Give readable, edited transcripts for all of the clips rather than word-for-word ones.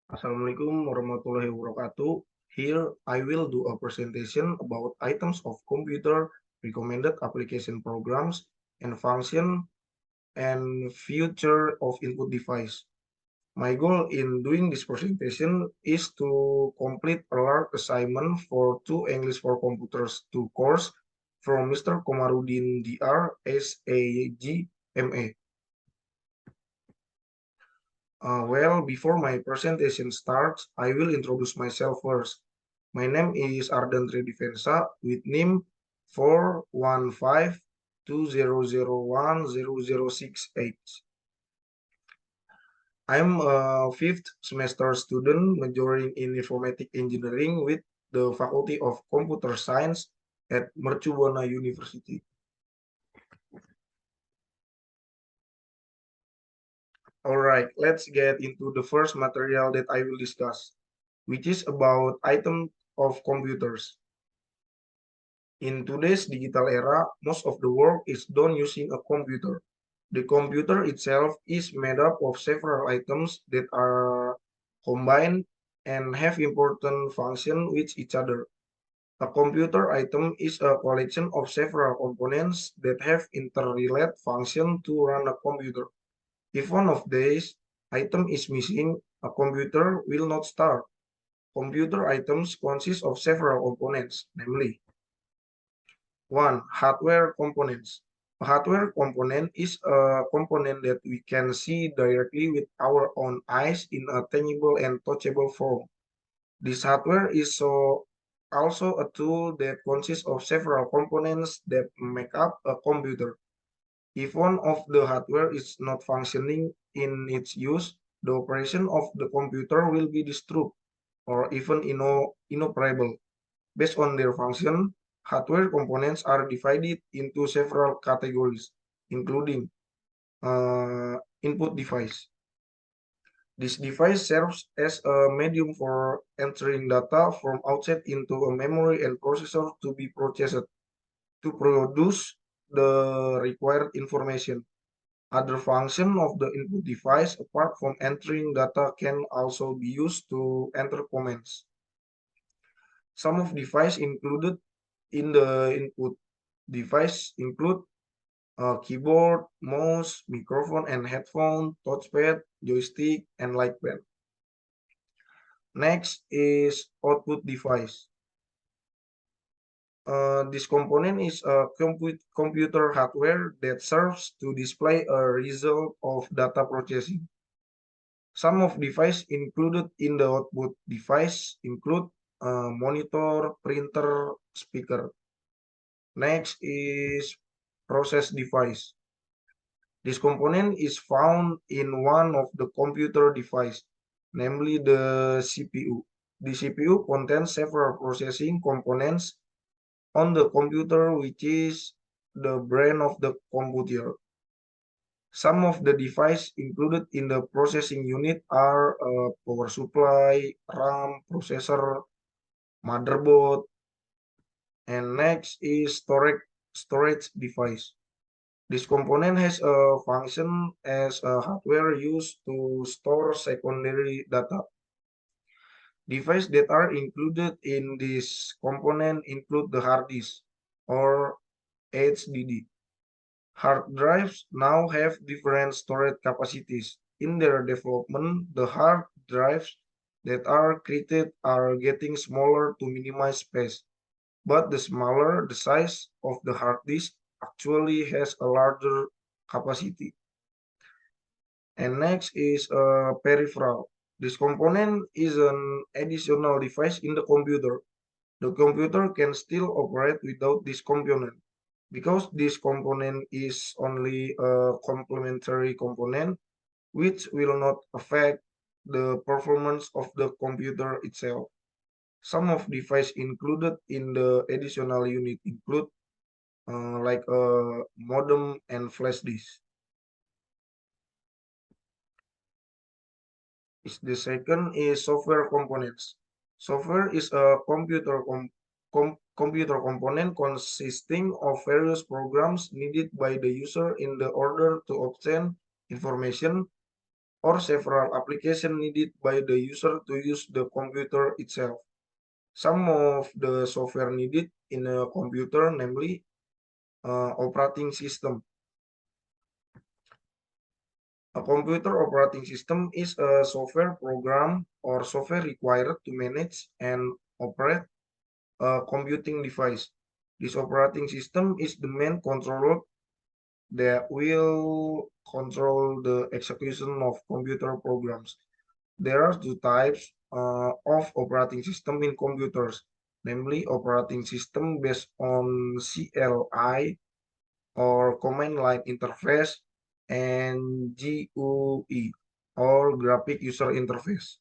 Assalamualaikum warahmatullahi wabarakatuh. Here I will do a presentation about items of computer, recommended application programs, and function and future of input device. My goal in doing this presentation is to complete a large assignment for two English for Computers 2 course from Mr. Komarudin Dr. SAG MA. Before my presentation starts, I will introduce myself first. My name is Ardan Tredivensah with NIM 41520010068. I'm a fifth semester student majoring in informatic engineering with the Faculty of Computer Science at Mercu Buana University. All right, let's get into the first material that I will discuss, which is about item of computers. In today's digital era, most of the work is done using a computer. The computer itself is made up of several items that are combined and have important functions with each other. A computer item is a collection of several components that have interrelated function to run a computer. If one of these items is missing, a computer will not start. Computer items consist of several components, namely 1. Hardware components. A hardware component is a component that we can see directly with our own eyes in a tangible and touchable form. This hardware is also a tool that consists of several components that make up a computer. If one of the hardware is not functioning in its use, the operation of the computer will be disturbed or even inoperable. Based on their function, hardware components are divided into several categories, including input device. This device serves as a medium for entering data from outside into a memory and processor to be processed to produce the required information. Other function of the input device apart from entering data can also be used to enter commands. Some of device included in the input device include a keyboard, mouse, microphone and headphone, touchpad, joystick, and light pen. Next is output device. This component is a computer hardware that serves to display a result of data processing. Some of device included in the output device include monitor, printer, speaker. Next is process device. This component is found in one of the computer device, namely the CPU. The CPU contains several processing components on the computer, which is the brain of the computer. Some of the devices included in the processing unit are power supply, RAM, processor, motherboard, and next is storage device. This component has a function as a hardware used to store secondary data. Devices that are included in this component include the hard disk or HDD. Hard drives now have different storage capacities. In their development, the hard drives that are created are getting smaller to minimize space. But the smaller the size of the hard disk actually has a larger capacity. And next is a peripheral. This component is an additional device in the computer. The computer can still operate without this component. Because this component is only a complementary component, which will not affect the performance of the computer itself. Some of devices included in the additional unit include like a modem and flash disk. The second is software components. Software is a computer component consisting of various programs needed by the user in the order to obtain information or several applications needed by the user to use the computer itself. Some of the software needed in a computer, namely operating system. A computer operating system is a software program or software required to manage and operate a computing device. This operating system is the main controller that will control the execution of computer programs. There are two types of operating system in computers, namely operating system based on CLI or command line interface and GUI or graphic user interface.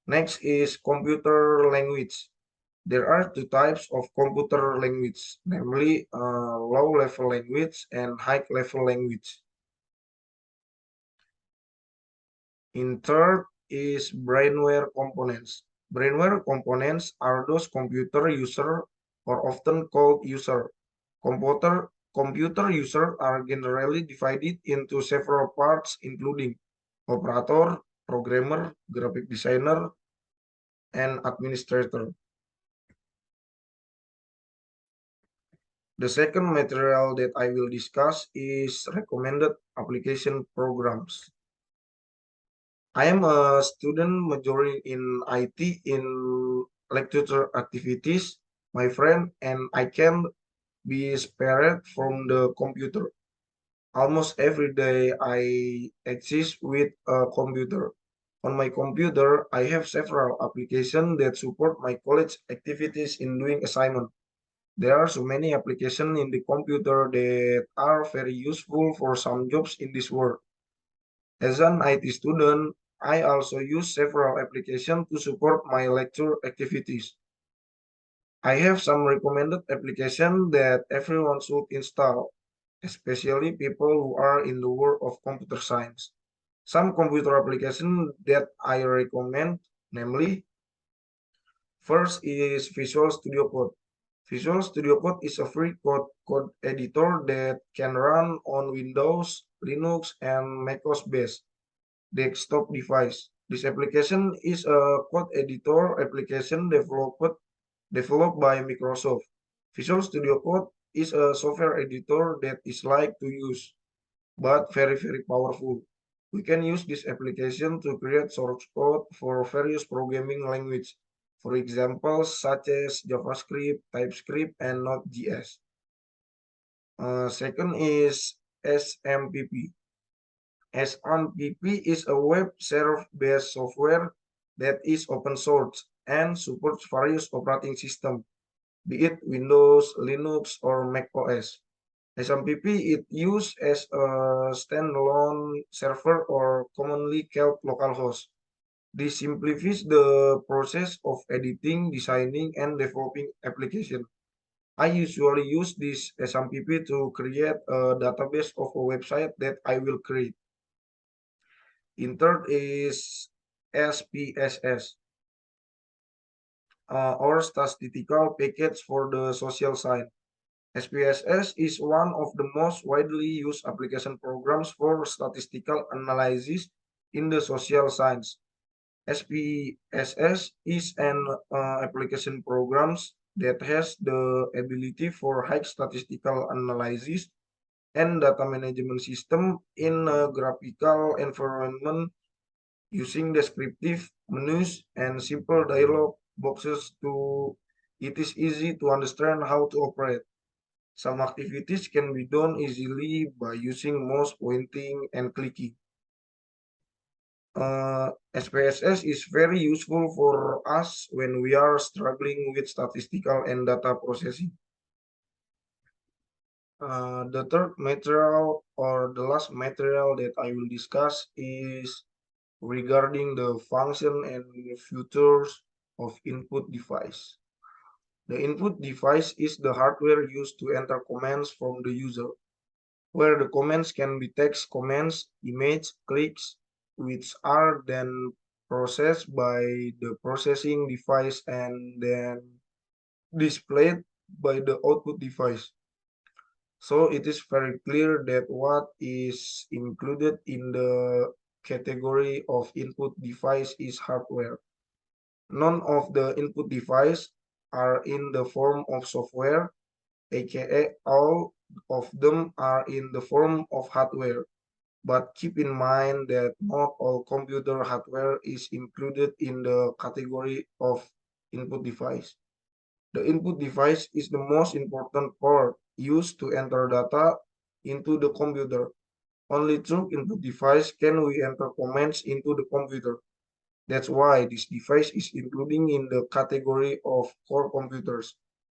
Next is computer language. There are two types of computer language, namely low-level language and high-level language. In third is brainware components. Brainware components are those computer user or often called user. Computer users are generally divided into several parts including operator, programmer, graphic designer, and administrator. The second material that I will discuss is recommended application programs. I am a student majoring in IT in lecture activities, my friend, and I can be spared from the computer. Almost every day I exist with a computer. On my computer, I have several applications that support my college activities in doing assignment. There are so many applications in the computer that are very useful for some jobs in this world. As an IT student, I also use several applications to support my lecture activities. I have some recommended applications that everyone should install, especially people who are in the world of computer science. Some computer applications that I recommend, namely, first is Visual Studio Code. Visual Studio Code is a free code editor that can run on Windows, Linux, and macOS-based desktop device. This application is a code editor application developed by Microsoft. Visual Studio Code is a software editor that is like to use, but very powerful. We can use this application to create source code for various programming languages, for example, such as JavaScript, TypeScript, and Node.js. Second is SMPP. SMPP is a web server-based software that is open source and supports various operating systems, be it Windows, Linux, or Mac OS. SMPP is used as a standalone server or commonly called localhost. This simplifies the process of editing, designing, and developing application. I usually use this SMPP to create a database of a website that I will create. In third is SPSS, or Statistical Package for the Social Science. SPSS is one of the most widely used application programs for statistical analysis in the social science. SPSS is an application programs that has the ability for high statistical analysis and data management system in a graphical environment using descriptive menus and simple dialog boxes to it is easy to understand how to operate. Some activities can be done easily by using mouse pointing and clicking. SPSS is very useful for us when we are struggling with statistical and data processing. The third material or the last material that I will discuss is regarding the function and features of input device. The input device is the hardware used to enter commands from the user, where the commands can be text commands, image, clicks, which are then processed by the processing device and then displayed by the output device. So it is very clear that what is included in the category of input device is hardware. None of the input device are in the form of software, aka all of them are in the form of hardware. But keep in mind that not all computer hardware is included in the category of input device. The input device is the most important part used to enter data into the computer. Only through input device can we enter commands into the computer. That's why this device is included in the category of core computers.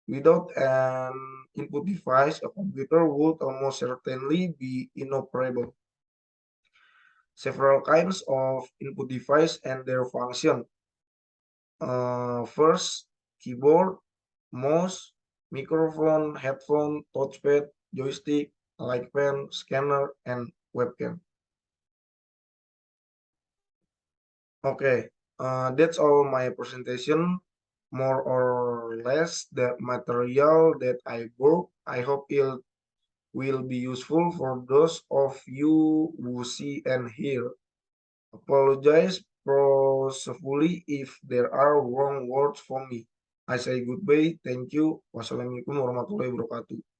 Without an input device, a computer would almost certainly be inoperable. Several kinds of input device and their function. First, keyboard, mouse, microphone, headphone, touchpad, joystick, light pen, scanner, and webcam. Okay, that's all my presentation. More or less the material that I broke. I hope it will be useful for those of you who see and hear. Apologize profusely if there are wrong words from me. I say goodbye. Thank you. Wassalamualaikum warahmatullahi wabarakatuh.